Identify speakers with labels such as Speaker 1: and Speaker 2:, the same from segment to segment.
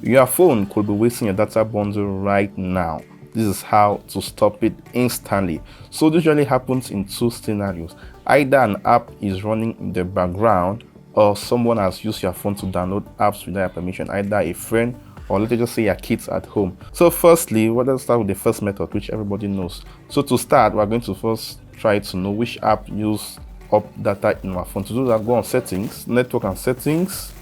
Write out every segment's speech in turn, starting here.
Speaker 1: Your phone could be wasting your data bundle right now. This is how to stop it instantly. So this usually happens in two scenarios. Either an app is running in the background, or someone has used your phone to download apps without your permission, either a friend or let's just say your kids at home. So firstly, let's start with the first method, which everybody knows. So to start, we're going to first try to know which app use up data in our phone. To do that, go on settings, network and settings,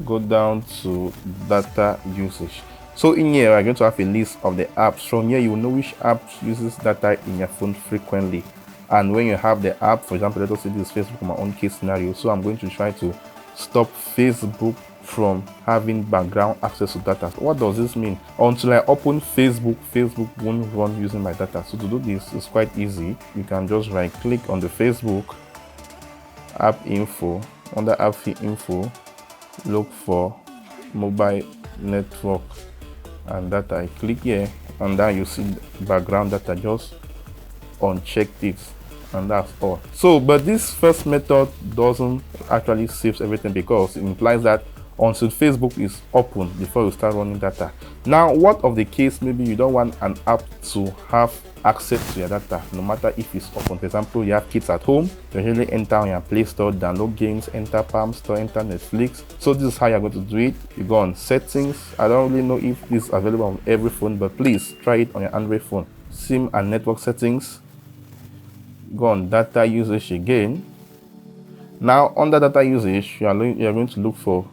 Speaker 1: go down to data usage. So in here, we're going to have a list of the apps. From here, you will know which app uses data in your phone frequently. And when you have the app, for example, let us say this is Facebook in my own case scenario. So I'm going to try to stop Facebook from having background access to data. So what does this mean? Until I open Facebook, Facebook won't run using my data. So to do this, it's quite easy. You can just right click on the Facebook app info. Under app info, look for mobile network and data. I click here, and then you see background data. Just uncheck this, and that's all. So but this first method doesn't actually save everything, because it implies that until Facebook is open before you start running data. Now, what of the case maybe you don't want an app to have access to your data no matter if it's open? For example, you have kids at home, you usually enter on your Play Store, download games, enter Palm Store, enter Netflix. So this is how you're going to do it. You go on settings. I don't really know if this is available on every phone, but please try it on your Android phone. SIM and network settings, go on data usage again. Now under data usage, you're going to look for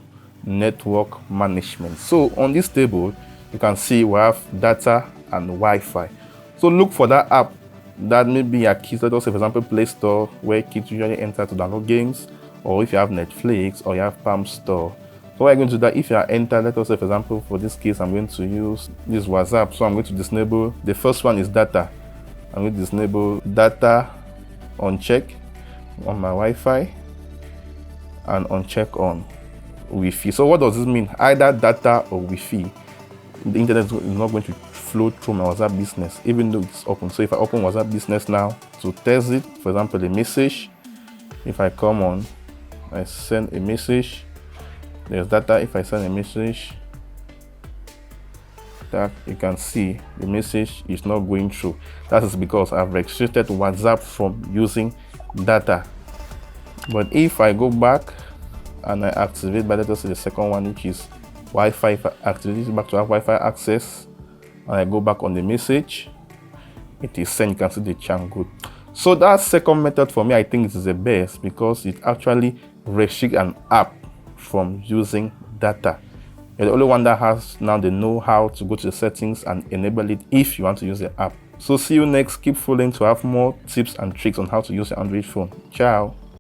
Speaker 1: network management. So on this table, you can see we have data and Wi-Fi. So look for that app that maybe your kids, let us say for example Play Store, where kids usually enter to download games, or if you have Netflix or you have Palm Store. So what I'm going to do that, if you are enter, let us say for example for this case I'm going to use this WhatsApp. So I'm going to disable, the first one is data. I'm going to disable data on check on my Wi-Fi and on check on Wi-Fi. So what does this mean? Either data or Wi-Fi, the internet is not going to flow through my WhatsApp business even though it's open. So if I open WhatsApp business now to test it, for example a message, if I come on, I send a message, there's data. If I send a message, that you can see the message is not going through. That is because I've restricted WhatsApp from using data. But if I go back and I activate, but let us say the second one, which is Wi-Fi, if I activate it back to have Wi-Fi access, and I go back on the message, it is sent. You can see the channel good. So that second method for me, I think it is the best, because it actually restricts an app from using data. You're the only one that has now the know-how to go to the settings and enable it if you want to use the app. So see you next. Keep following to have more tips and tricks on how to use your Android phone. Ciao.